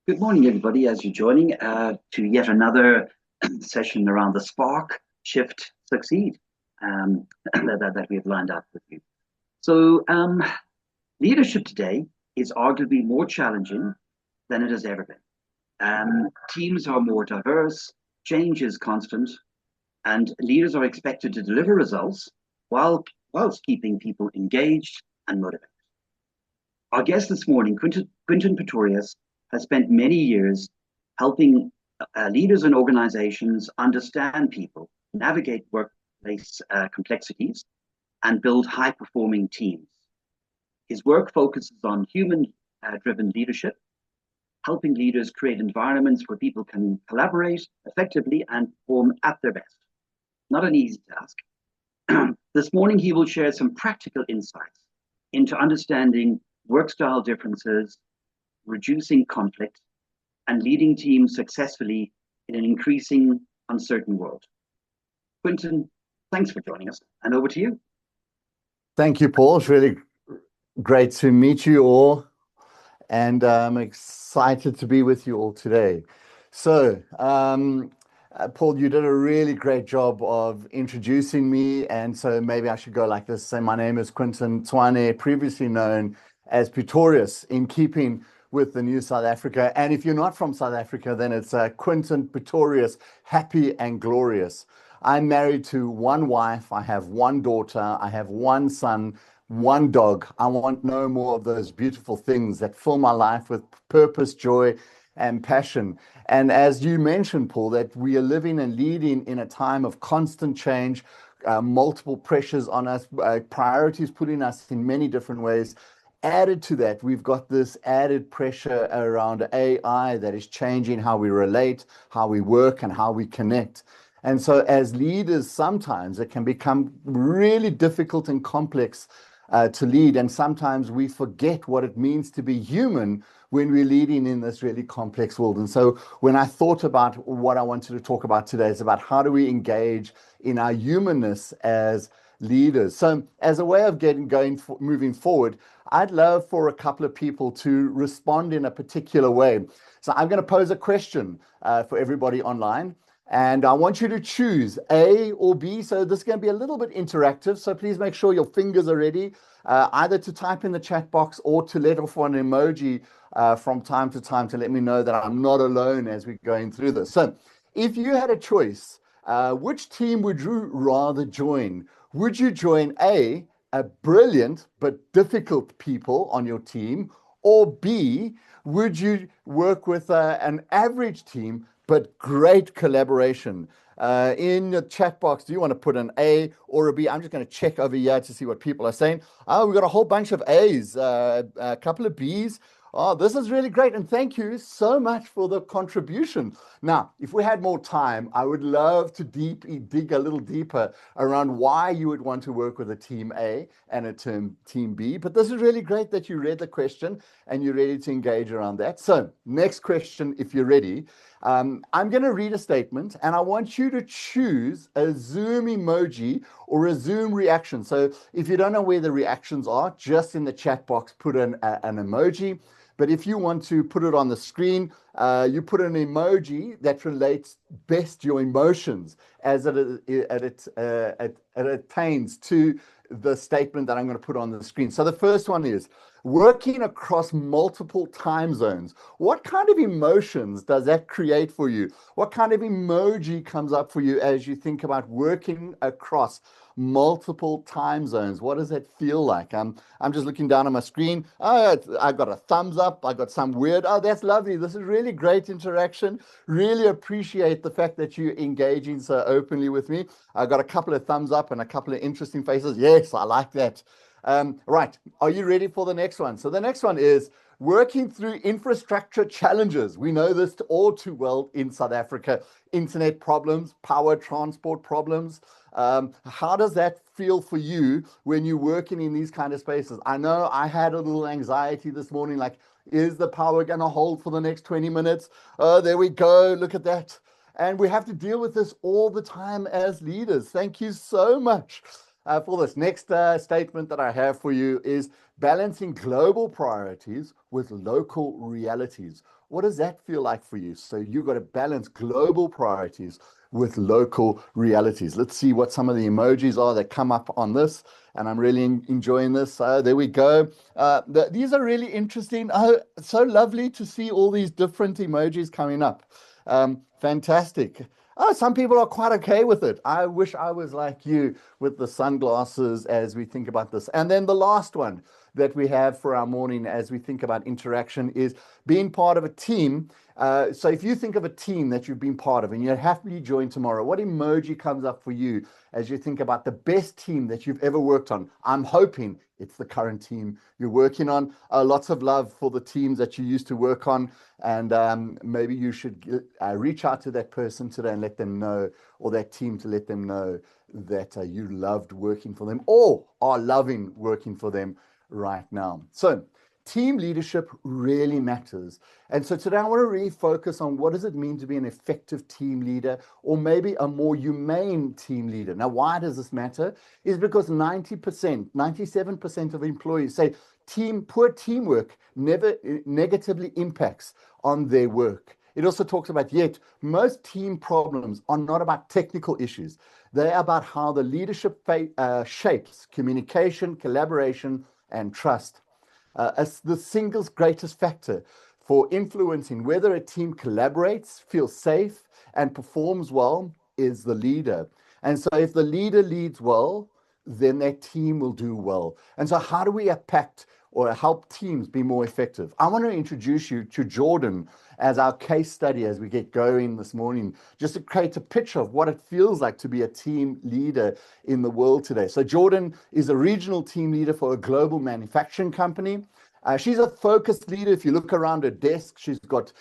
Good morning, everybody, as you're joining to yet another session around the Spark, Shift, Succeed that we have lined up with you. So, leadership today is arguably more challenging than it has ever been. Teams are more diverse, change is constant, and leaders are expected to deliver results whilst keeping people engaged and motivated. Our guest this morning, Quinton Pretorius, has spent many years helping leaders and organizations understand people, navigate workplace complexities, and build high performing teams. His work focuses on human driven leadership, helping leaders create environments where people can collaborate effectively and perform at their best. Not an easy task. This morning, he will share some practical insights into understanding work style differences, reducing conflict, and leading teams successfully in an increasing uncertain world. Quinton, thanks for joining us, and over to you. Thank you, Paul. It's really great to meet you all, and I'm excited to be with you all today. So, Paul, you did a really great job of introducing me, and so maybe I should go like this. Say, my name is Quinton Twane, previously known as Pretorius, in keeping with the new South Africa. And if you're not from South Africa, then it's Quinton Pretorius, happy and glorious. I'm married to one wife. I have one daughter. I have one son, one dog. I want no more of those beautiful things that fill my life with purpose, joy, and passion. And as you mentioned, Paul, that we are living and leading in a time of constant change, multiple pressures on us, priorities putting us in many different ways. Added to that, we've got this added pressure around AI that is changing how we relate, how we work, and how we connect. And so as leaders, sometimes it can become really difficult and complex to lead. And sometimes we forget what it means to be human when we're leading in this really complex world. And so when I thought about what I wanted to talk about today, it's about how do we engage in our humanness as leaders. So as a way of moving forward, I'd love for a couple of people to respond in a particular way. So I'm going to pose a question for everybody online, and I want you to choose A or B. So this is going to be a little bit interactive. So please make sure your fingers are ready, either to type in the chat box or to let off an emoji from time to time to let me know that I'm not alone as we're going through this. So if you had a choice, which team would you rather join? Would you join A, brilliant but difficult people on your team, or B, would you work with an average team but great collaboration? In the chat box, do you want to put an A or a B? I'm just going to check over here to see what people are saying. Oh, we've got a whole bunch of A's, a couple of B's. Oh, this is really great. And thank you so much for the contribution. Now, if we had more time, I would love to dig a little deeper around why you would want to work with a team A and a team B. But this is really great that you read the question and you're ready to engage around that. So next question, if you're ready. I'm going to read a statement and I want you to choose a Zoom emoji or a Zoom reaction. So if you don't know where the reactions are, just in the chat box, put an emoji. But if you want to put it on the screen, you put an emoji that relates best your emotions as it attains to the statement that I'm going to put on the screen. So the first one is working across multiple time zones. What kind of emotions does that create for you? What kind of emoji comes up for you as you think about working across multiple time zones? What does that feel like? I'm just looking down on my screen. Oh, I got a thumbs up. I got some weird. Oh, that's lovely. This is really great interaction. Really appreciate the fact that you're engaging so openly with me. I got a couple of thumbs up and a couple of interesting faces. Yes, I like that. Right. Are you ready for the next one? So the next one is working through infrastructure challenges. We know this all too well in South Africa. Internet problems, power transport problems. How does that feel for you when you're working in these kind of spaces? I know I had a little anxiety this morning, like, is the power going to hold for the next 20 minutes? Oh, there we go. Look at that. And we have to deal with this all the time as leaders. Thank you so much for this. Next statement that I have for you is balancing global priorities with local realities. What does that feel like for you? So you've got to balance global priorities with local realities. Let's see what some of the emojis are that come up on this. And I'm really enjoying this. There we go. These are really interesting. Oh, so lovely to see all these different emojis coming up. Fantastic. Oh, some people are quite okay with it. I wish I was like you with the sunglasses as we think about this. And then the last one that we have for our morning as we think about interaction is being part of a team. So if you think of a team that you've been part of and you happily join tomorrow, what emoji comes up for you as you think about the best team that you've ever worked on? I'm hoping it's the current team you're working on. Lots of love for the teams that you used to work on. And maybe you should reach out to that person today and let them know, or that team to let them know that you loved working for them or are loving working for them right now. So team leadership really matters. And so today I want to really focus on what does it mean to be an effective team leader, or maybe a more humane team leader. Now, why does this matter? Is because 90%, 97% of employees say poor teamwork never negatively impacts on their work. It also talks about, yet most team problems are not about technical issues. They're about how the leadership shapes communication, collaboration, and trust. As the single greatest factor for influencing whether a team collaborates, feels safe, and performs well is the leader. And so if the leader leads well, then their team will do well. And so how do we impact or help teams be more effective? I want to introduce you to Jordan as our case study as we get going this morning, just to create a picture of what it feels like to be a team leader in the world today. So Jordan is a regional team leader for a global manufacturing company. She's a focused leader. If you look around her desk, she's got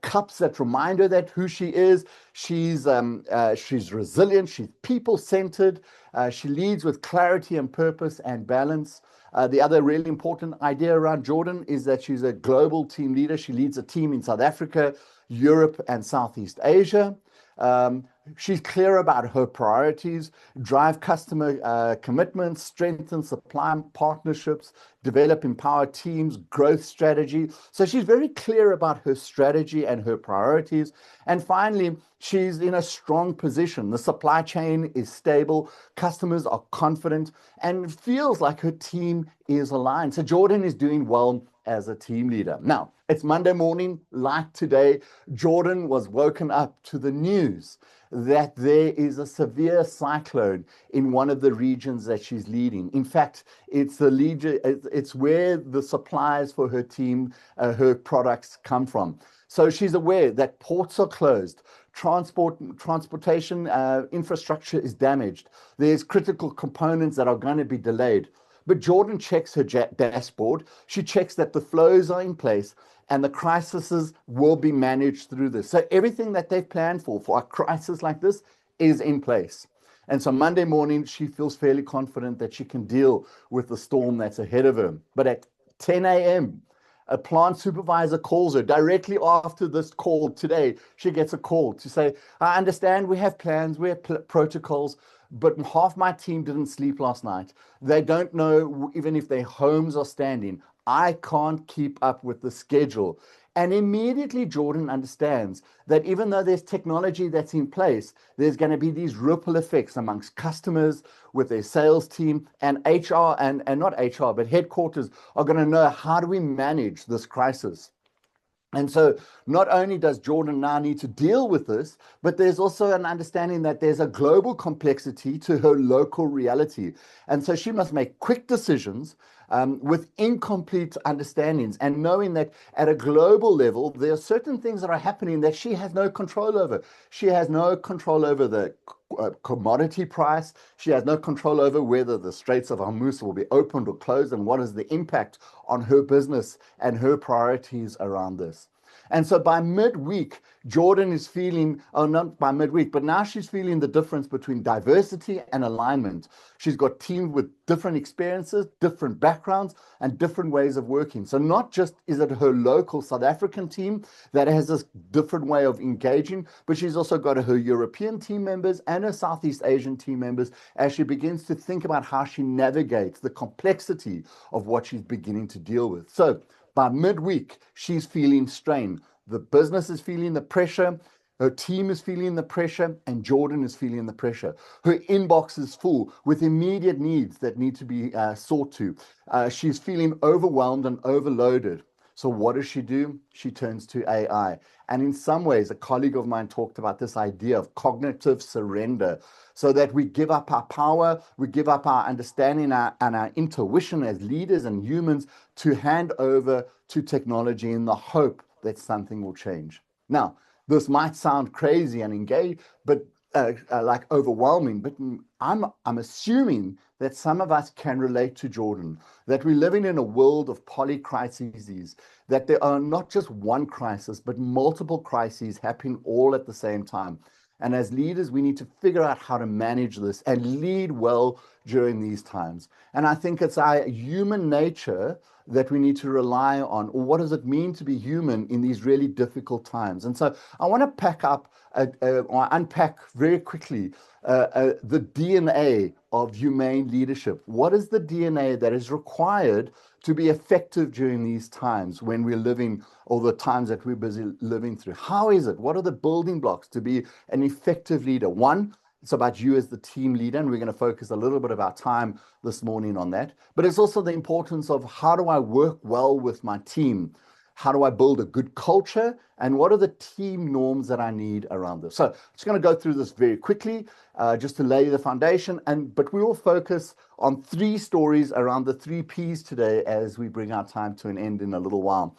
cups that remind her that who she is. She's resilient. She's people-centered. She leads with clarity and purpose and balance. The other really important idea around Jordan is that she's a global team leader. She leads a team in South Africa, Europe, and Southeast Asia. She's clear about her priorities: drive customer commitments, strengthen supply partnerships, develop empowered teams, growth strategy. So she's very clear about her strategy and her priorities. And finally, she's in a strong position. The supply chain is stable, customers are confident, and it feels like her team is aligned. So Jordan is doing well as a team leader. Now, it's Monday morning, like today. Jordan was woken up to the news that there is a severe cyclone in one of the regions that she's leading. In fact, it's where the supplies for her team, her products come from. So she's aware that ports are closed, transportation infrastructure is damaged. There's critical components that are going to be delayed. But Jordan checks her dashboard. She checks that the flows are in place and the crises will be managed through this. So everything that they've planned for a crisis like this is in place. And so Monday morning, she feels fairly confident that she can deal with the storm that's ahead of her. But at 10 a.m., a plant supervisor calls her directly after this call today. She gets a call to say, I understand we have plans, we have protocols, but half my team didn't sleep last night. They don't know even if their homes are standing. I can't keep up with the schedule. And immediately Jordan understands that even though there's technology that's in place, there's going to be these ripple effects amongst customers, with their sales team, and HR, and not HR, but headquarters are going to know, how do we manage this crisis? And so not only does Jordan now need to deal with this, but there's also an understanding that there's a global complexity to her local reality. And so she must make quick decisions with incomplete understandings, and knowing that at a global level, there are certain things that are happening that she has no control over. She has no control over the commodity price. She has no control over whether the Straits of Hormuz will be opened or closed, and what is the impact on her business and her priorities around this. And so by midweek, Jordan is feeling, oh, not by midweek, but now she's feeling the difference between diversity and alignment. She's got teams with different experiences, different backgrounds, and different ways of working. So not just is it her local South African team that has this different way of engaging, but she's also got her European team members and her Southeast Asian team members as she begins to think about how she navigates the complexity of what she's beginning to deal with. So by midweek, she's feeling strain. the business is feeling the pressure, her team is feeling the pressure, and Jordan is feeling the pressure. Her inbox is full with immediate needs that need to be sought to. She's feeling overwhelmed and overloaded. So what does she do? She turns to AI. And in some ways, a colleague of mine talked about this idea of cognitive surrender, so that we give up our power, we give up our understanding and our intuition as leaders and humans to hand over to technology in the hope that something will change. Now, this might sound crazy and engage, but like overwhelming, but I'm assuming that some of us can relate to Jordan, that we're living in a world of polycrises, that there are not just one crisis, but multiple crises happening all at the same time. And as leaders, we need to figure out how to manage this and lead well during these times. And I think it's our human nature that we need to rely on, or what does it mean to be human in these really difficult times? And so I want to pack up or unpack very quickly the DNA of humane leadership. What is the DNA that is required to be effective during these times when we're living, or the times that we're busy living through? How is it? What are the building blocks to be an effective leader? One, it's about you as the team leader, and we're going to focus a little bit of our time this morning on that. But it's also the importance of how do I work well with my team? How do I build a good culture? And what are the team norms that I need around this? So I'm just going to go through this very quickly, just to lay the foundation. But we will focus on 3 stories around the 3 Ps today as we bring our time to an end in a little while.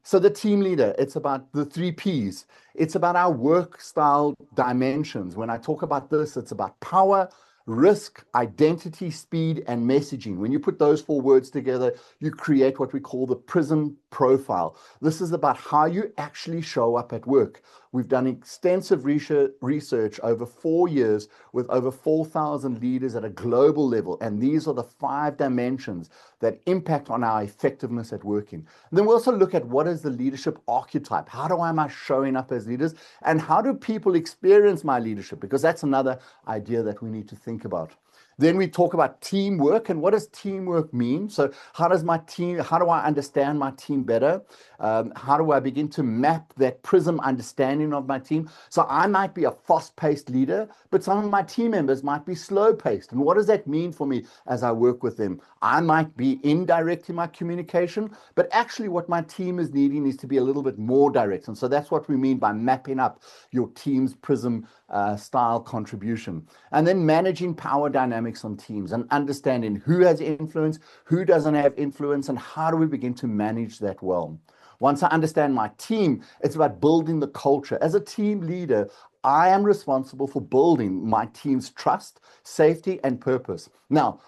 So the team leader, it's about the 3 Ps. It's about our work style dimensions. When I talk about this, it's about power, risk, identity, speed, and messaging. When you put those 4 words together, you create what we call the PRISM profile. This is about how you actually show up at work. We've done extensive research over 4 years with over 4,000 leaders at a global level. And these are the 5 dimensions that impact on our effectiveness at working. And then we also look at what is the leadership archetype. How am I showing up as leaders? And how do people experience my leadership? Because that's another idea that we need to think about. Then we talk about teamwork, and what does teamwork mean? So how do I understand my team better? How do I begin to map that PRISM understanding of my team? So I might be a fast-paced leader, but some of my team members might be slow-paced. And what does that mean for me as I work with them? I might be indirect in my communication, but actually what my team is needing is to be a little bit more direct. And so that's what we mean by mapping up your team's PRISM style contribution. And then managing power dynamics on teams and understanding who has influence, who doesn't have influence, and how do we begin to manage that well. Once I understand my team, it's about building the culture. As a team leader, I am responsible for building my team's trust, safety, and purpose. Now,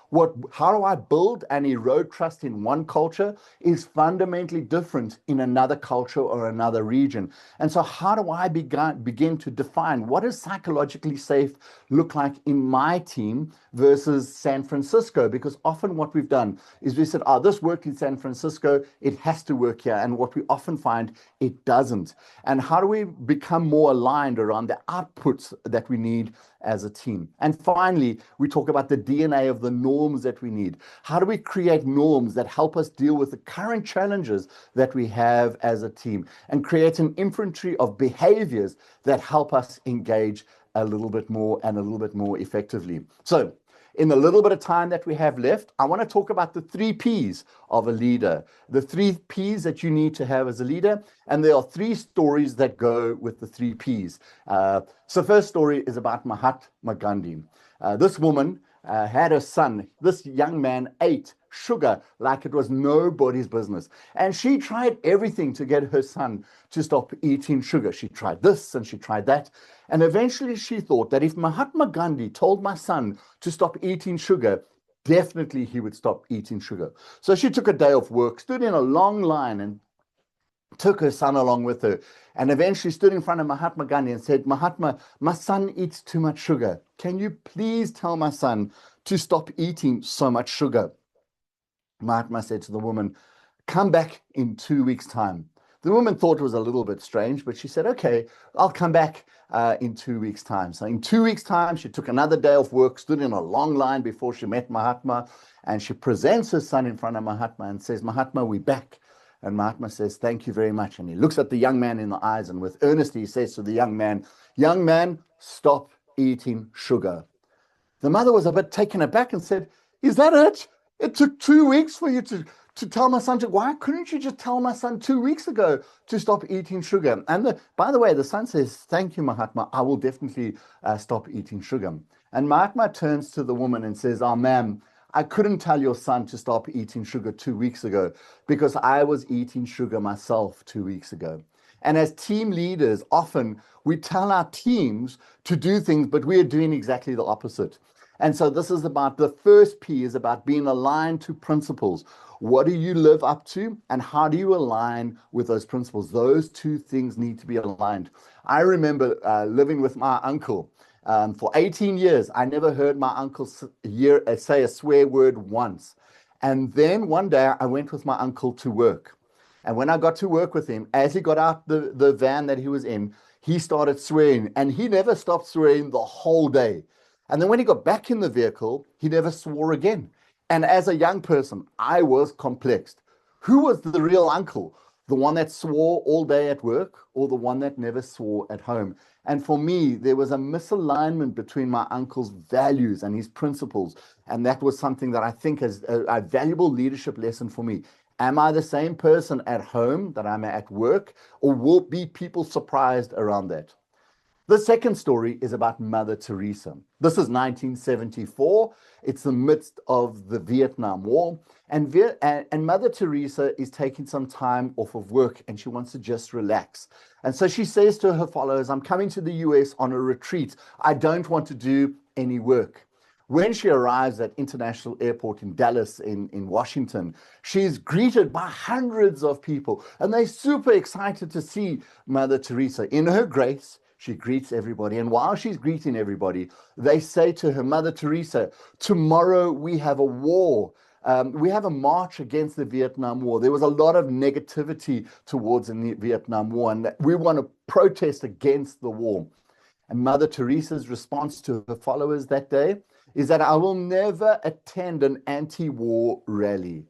how do I build and erode trust in one culture is fundamentally different in another culture or another region. And so how do I begin to define what does psychologically safe look like in my team versus San Francisco? Because often what we've done is we said, this worked in San Francisco, it has to work here. And what we often find, it doesn't. And how do we become more aligned around the outputs that we need as a team? And finally, we talk about the DNA of the norms that we need. How do we create norms that help us deal with the current challenges that we have as a team and create an inventory of behaviors that help us engage a little bit more and a little bit more effectively? So in the little bit of time that we have left, I want to talk about the 3 Ps of a leader, the 3 Ps that you need to have as a leader. And there are 3 stories that go with the 3 Ps. So first story is about Mahatma Gandhi. This woman had a son. This young man ate sugar like it was nobody's business. And she tried everything to get her son to stop eating sugar. She tried this and she tried that. And eventually she thought that if Mahatma Gandhi told my son to stop eating sugar, definitely he would stop eating sugar. So she took a day off work, stood in a long line and took her son along with her, and eventually stood in front of Mahatma Gandhi and said, Mahatma, my son eats too much sugar. Can you please tell my son to stop eating so much sugar? Mahatma said to the woman, come back in 2 weeks' time. The woman thought it was a little bit strange, but she said, okay, I'll come back in 2 weeks' time. So in 2 weeks' time, she took another day off work, stood in a long line before she met Mahatma, and she presents her son in front of Mahatma and says, Mahatma, we're back. And Mahatma says, thank you very much. And he looks at the young man in the eyes, and with earnestly he says to the young man, stop eating sugar. The mother was a bit taken aback and said, is that it? It took 2 weeks for you to tell my son why couldn't you just tell my son 2 weeks ago to stop eating sugar? And by the way, the son says, thank you, Mahatma. I will definitely stop eating sugar. And Mahatma turns to the woman and says, oh, ma'am, I couldn't tell your son to stop eating sugar 2 weeks ago because I was eating sugar myself 2 weeks ago. And as team leaders, often we tell our teams to do things, but we are doing exactly the opposite. And so this is about the first P is about being aligned to principles. What do you live up to and how do you align with those principles? Those two things need to be aligned. I remember living with my uncle. For 18 years, I never heard my uncle say a swear word once. And then one day I went with my uncle to work. And when I got to work with him, as he got out the van that he was in, he started swearing. And he never stopped swearing the whole day. And then when he got back in the vehicle, he never swore again. And as a young person, I was complexed. Who was the real uncle? The one that swore all day at work or the one that never swore at home? And for me, there was a misalignment between my uncle's values and his principles. And that was something that I think is a valuable leadership lesson for me. Am I the same person at home that I'm at work, or will be people surprised around that? The second story is about Mother Teresa. This is 1974. It's the midst of the Vietnam War. And Mother Teresa is taking some time off of work and she wants to just relax. And so she says to her followers, I'm coming to the US on a retreat. I don't want to do any work. When she arrives at International Airport in Dallas in Washington, she's greeted by hundreds of people. And they're super excited to see Mother Teresa. In her grace, she greets everybody. And while she's greeting everybody, they say to her, Mother Teresa, tomorrow we have a war. We have a march against the Vietnam War. There was a lot of negativity towards the Vietnam War, and we want to protest against the war. And Mother Teresa's response to her followers that day is that I will never attend an anti-war rally.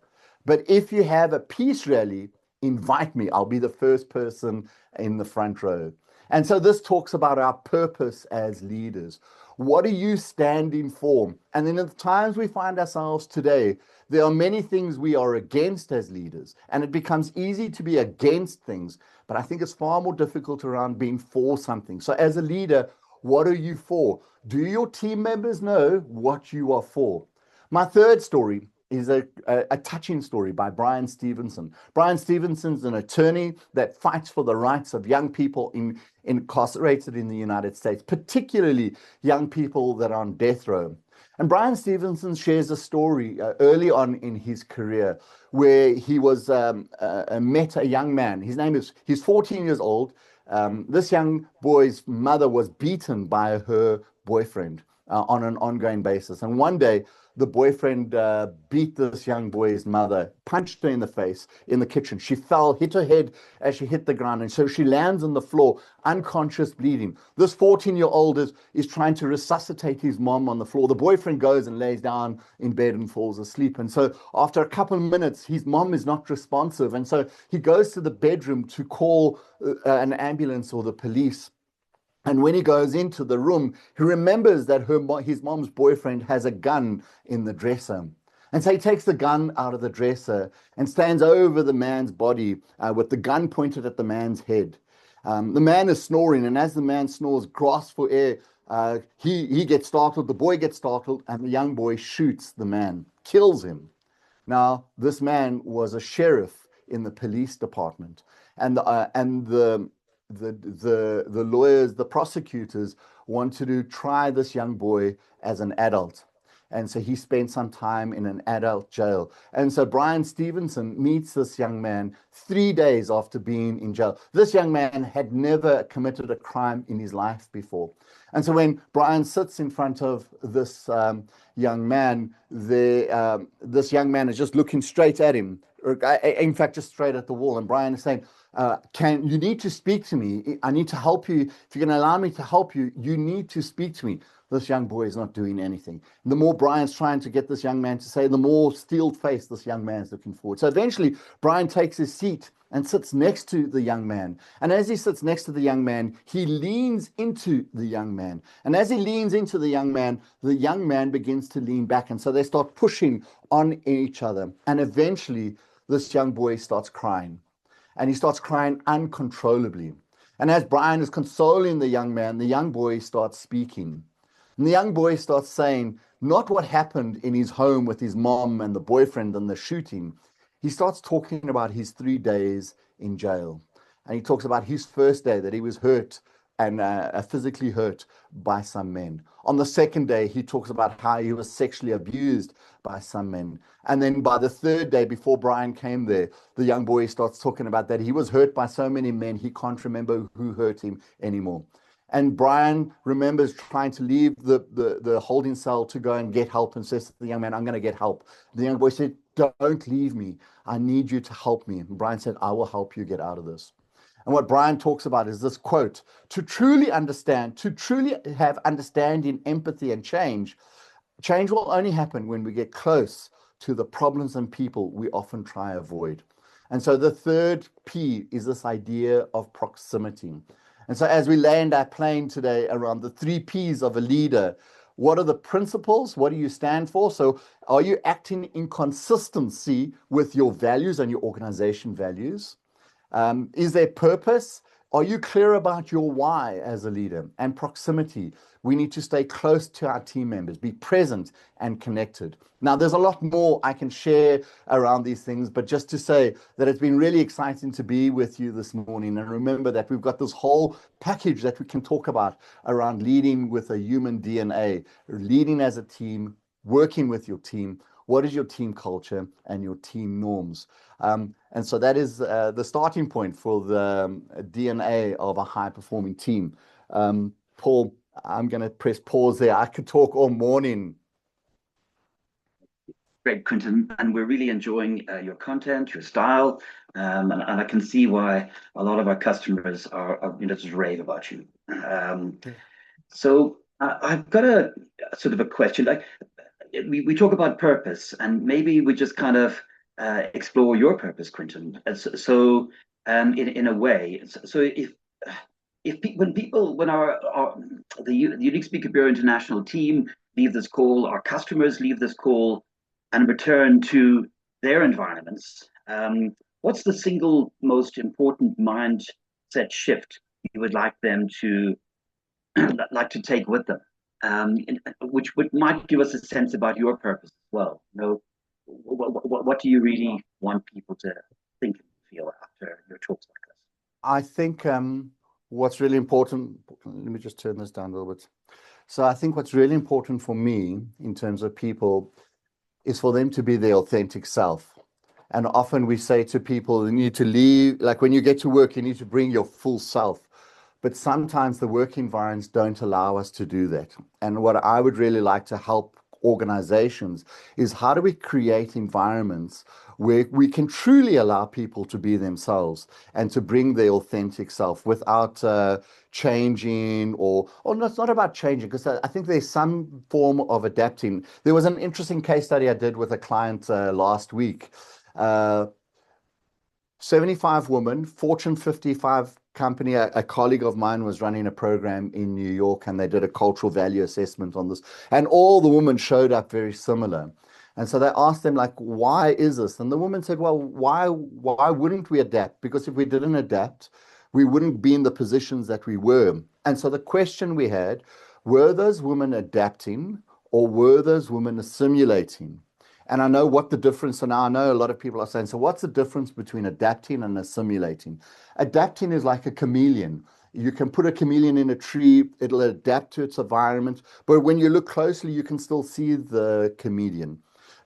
But if you have a peace rally, invite me. I'll be the first person in the front row. And so this talks about our purpose as leaders. What are you standing for? And then at the times we find ourselves today, there are many things we are against as leaders, and it becomes easy to be against things, but I think it's far more difficult around being for something. So as a leader, what are you for? Do your team members know what you are for? My third story is a touching story by Brian Stevenson. Brian Stevenson's an attorney that fights for the rights of young people incarcerated in the United States, particularly young people that are on death row. And Brian Stevenson shares a story early on in his career where he was met a young man. He's 14 years old. This young boy's mother was beaten by her boyfriend on an ongoing basis. And one day, the boyfriend beat this young boy's mother, punched her in the face in the kitchen. She fell, hit her head as she hit the ground. And so she lands on the floor, unconscious, bleeding. This 14-year-old is trying to resuscitate his mom on the floor. The boyfriend goes and lays down in bed and falls asleep. And so after a couple of minutes, his mom is not responsive. And so he goes to the bedroom to call an ambulance or the police. And when he goes into the room, he remembers that his mom's boyfriend has a gun in the dresser. And so he takes the gun out of the dresser and stands over the man's body with the gun pointed at the man's head. The man is snoring, and as the man snores, grasps for air, he gets startled, the boy gets startled, and the young boy shoots the man, kills him. Now, this man was a sheriff in the police department, and the lawyers, the prosecutors wanted to try this young boy as an adult. And so he spent some time in an adult jail. And so Brian Stevenson meets this young man 3 days after being in jail. This young man had never committed a crime in his life before. And so when Brian sits in front of this young man, this young man is just looking straight at him, or in fact, just straight at the wall. And Brian is saying, you need to speak to me. I need to help you. If you're going to allow me to help you, you need to speak to me. this young boy is not doing anything. The more Brian's trying to get this young man to say, the more steel-faced this young man's looking forward. So eventually, Brian takes his seat and sits next to the young man. And as he sits next to the young man, he leans into the young man. And as he leans into the young man begins to lean back. And so they start pushing on each other. And eventually, this young boy starts crying. And he starts crying uncontrollably. And as Brian is consoling the young man, the young boy starts speaking. And the young boy starts saying, not what happened in his home with his mom and the boyfriend and the shooting. He starts talking about his 3 days in jail. And he talks about his first day that he was hurt and physically hurt by some men. On the second day, he talks about how he was sexually abused by some men. And then by the third day, before Brian came there, the young boy starts talking about that he was hurt by so many men, he can't remember who hurt him anymore. And Brian remembers trying to leave the holding cell to go and get help and says to the young man, I'm going to get help. The young boy said, don't leave me. I need you to help me. And Brian said, I will help you get out of this. And what Brian talks about is this quote, to truly understand, to truly have understanding, empathy, and change will only happen when we get close to the problems and people we often try to avoid. And so the third P is this idea of proximity. And so as we land our plane today around the 3 Ps of a leader, what are the principles? What do you stand for? So are you acting in consistency with your values and your organization values? Is there purpose? Are you clear about your why as a leader? And proximity. We need to stay close to our team members, be present and connected. Now, there's a lot more I can share around these things, but just to say that it's been really exciting to be with you this morning. And remember that we've got this whole package that we can talk about around leading with a human DNA, leading as a team, working with your team. What is your team culture and your team norms? And so that is the starting point for the DNA of a high-performing team. Paul, I'm going to press pause there. I could talk all morning. Great, Quinton, and we're really enjoying your content, your style, and I can see why a lot of our customers are just rave about you. So I've got a sort of a question. Like we talk about purpose, and maybe we just kind of explore your purpose, Quinton. So, in a way, so when the Unique Speaker Bureau International team leave this call, our customers leave this call and return to their environments, what's the single most important mindset shift you would like them to take with them, which might give us a sense about your purpose as well? What do you really want people to think and feel after your talks like this? I think what's really important, let me just turn this down a little bit. So I think what's really important for me in terms of people is for them to be their authentic self. And often we say to people, you need to leave, like when you get to work, you need to bring your full self. But sometimes the work environments don't allow us to do that. And what I would really like to help organizations is how do we create environments where we can truly allow people to be themselves and to bring their authentic self without changing or no, it's not about changing, because I think there's some form of adapting. There was an interesting case study I did with a client last week. 75 women, Fortune 55 company. A colleague of mine was running a program in New York, and they did a cultural value assessment on this, and all the women showed up very similar. And so they asked them, like, why is this? And the woman said, well, why wouldn't we adapt? Because if we didn't adapt, we wouldn't be in the positions that we were. And so the question we had, were those women adapting or were those women assimilating? And I know what the difference, and now I know a lot of people are saying, so what's the difference between adapting and assimilating? Adapting is like a chameleon. You can put a chameleon in a tree, it'll adapt to its environment, but when you look closely, you can still see the chameleon.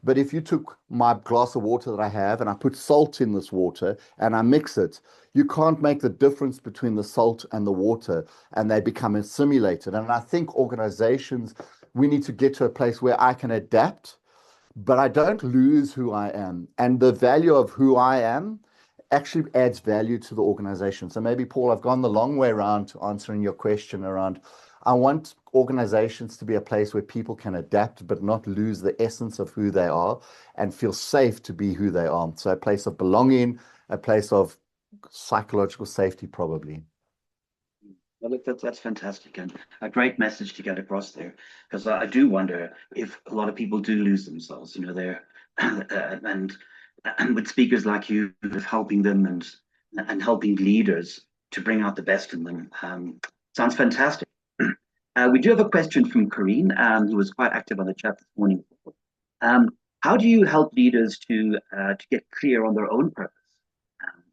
But if you took my glass of water that I have and I put salt in this water and I mix it, you can't make the difference between the salt and the water, and they become assimilated. And I think organizations, we need to get to a place where I can adapt, but I don't lose who I am. And the value of who I am actually adds value to the organization. So maybe, Paul, I've gone the long way around to answering your question around, I want organizations to be a place where people can adapt but not lose the essence of who they are and feel safe to be who they are. So a place of belonging, a place of psychological safety, probably. Well, look, that's fantastic and a great message to get across there. Because I do wonder if a lot of people do lose themselves. They're and with speakers like you, helping them and helping leaders to bring out the best in them. Sounds fantastic. We do have a question from Corrine, who was quite active on the chat this morning. Um, how do you help leaders to get clear on their own purpose?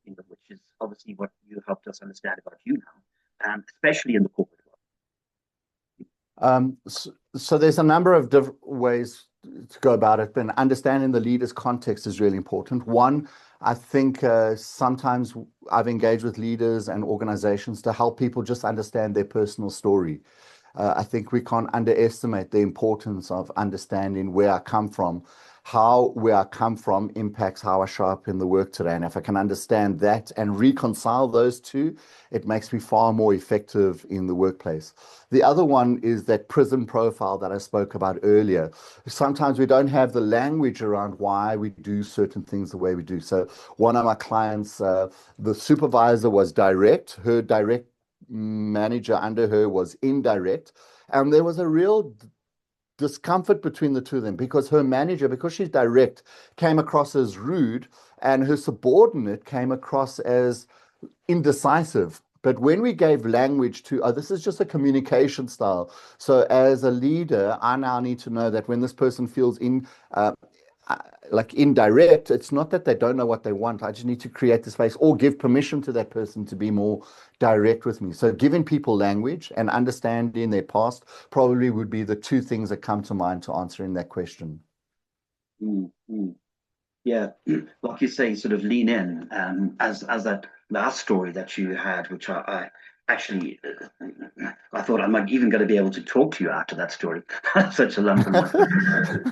Which is obviously what you helped us understand about you now, especially in the corporate So there's a number of different ways to go about it, but understanding the leader's context is really important. One, I think sometimes I've engaged with leaders and organizations to help people just understand their personal story. I think we can't underestimate the importance of understanding where I come from, how where I come from impacts how I show up in the work today. And if I can understand that and reconcile those two, it makes me far more effective in the workplace. The other one is that prison profile that I spoke about earlier. Sometimes we don't have the language around why we do certain things the way we do. So one of my clients, the supervisor was direct, her direct manager under her was indirect, and there was a real discomfort between the two of them because her manager, because she's direct, came across as rude, and her subordinate came across as indecisive. But when we gave language to, oh, this is just a communication style. So as a leader, I now need to know that when this person feels like indirect, it's not that they don't know what they want. I just need to create the space or give permission to that person to be more direct with me. So giving people language and understanding their past probably would be the two things that come to mind to answering that question. Mm-hmm. Yeah, like you say, sort of lean in, as that last story that you had, which I actually I thought I might even going to be able to talk to you after that story. Such a lump in my throat.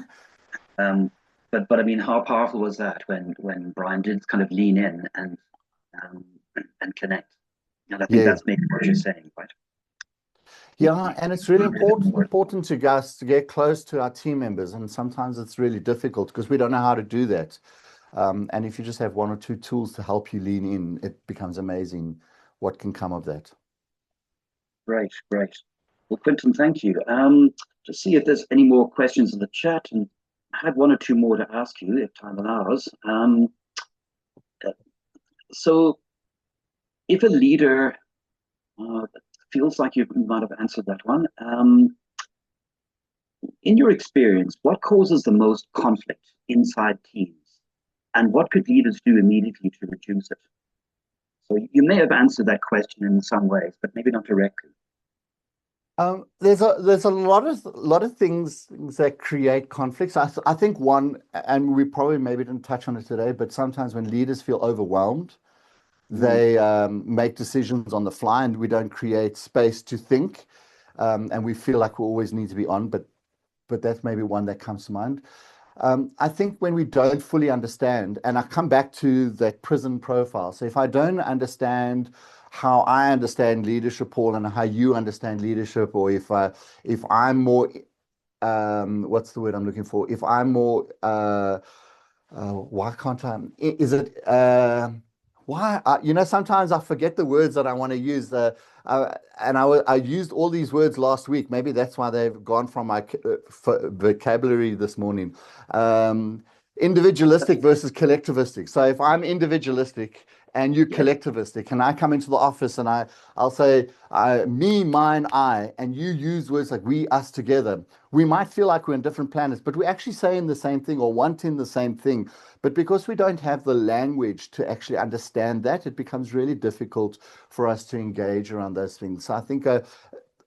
Um, but I mean, how powerful was that when Brian did kind of lean in um, and connect? And I think Yeah. that's maybe what you're saying, right? Yeah, and it's really important to us to get close to our team members, and sometimes it's really difficult because we don't know how to do that. And if you just have one or two tools to help you lean in, it becomes amazing what can come of that. Great, great. Well, Quinton, thank you. To see if there's any more questions in the chat, and I had one or two more to ask you if time allows. So, if a leader feels like you might have answered that one, in your experience, what causes the most conflict inside teams, and what could leaders do immediately to reduce it? So, you may have answered that question in some ways, but maybe not directly. There's a lot of things that create conflicts. I think one, and we probably maybe didn't touch on it today, but sometimes when leaders feel overwhelmed, Mm, they make decisions on the fly, and we don't create space to think, and we feel like we always need to be on. But that's maybe one that comes to mind. I think when we don't fully understand, and I come back to that prison profile. So if I don't understand how I understand leadership, Paul, and how you understand leadership, or if I'm more, what's the word I'm looking for? If I'm more, why can't I? Is it why? Sometimes I forget the words that I want to use. I used all these words last week. Maybe that's why they've gone from my vocabulary this morning. Um, Individualistic versus collectivistic. So if I'm individualistic and you yes. collectivistic, and I come into the office and I'll say me, mine, I, and you use words like we, us, together. We might feel like we're on different planets, but we're actually saying the same thing or wanting the same thing. But because we don't have the language to actually understand that, it becomes really difficult for us to engage around those things. So I think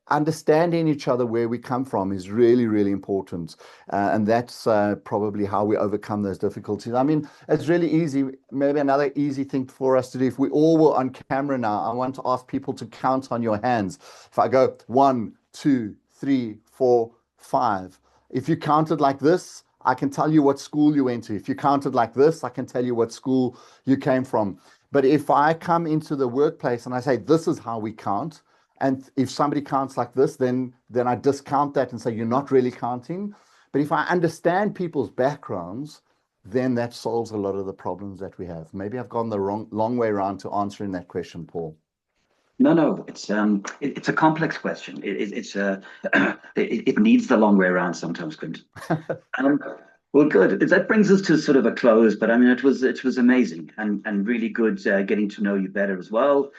understanding each other where we come from is really, really important. And that's probably how we overcome those difficulties. I mean, it's really easy. Maybe another easy thing for us to do, if we all were on camera now, I want to ask people to count on your hands. If I go 1, 2, 3, 4, 5, if you counted like this, I can tell you what school you went to. If you counted like this, I can tell you what school you came from. But if I come into the workplace and I say, this is how we count, And if somebody counts like this, then I discount that and say you're not really counting. But if I understand people's backgrounds, then that solves a lot of the problems that we have. Maybe I've gone the long way around to answering that question, Paul. No, it's a complex question. It needs the long way around sometimes, Quinton. Um, well, good. That brings us to sort of a close, but I mean, it was amazing and really good getting to know you better as well.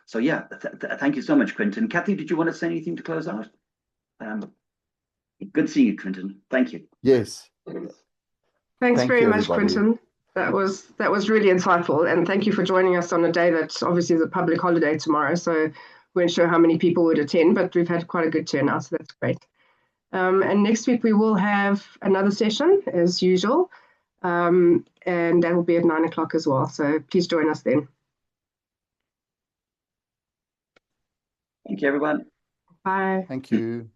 So yeah, thank you so much, Quinton. Kathy, did you want to say anything to close out? Um, Good seeing you, Quinton. Thank you. Yes. Thanks Thank very you, much, everybody. Quinton. That was really insightful, and thank you for joining us on a day that obviously is a public holiday tomorrow. So we weren't sure how many people would attend, but we've had quite a good turnout, so that's great. And next week we will have another session as usual, and that will be at 9 o'clock as well. So please join us then. Thank you, everyone. Bye. Thank you.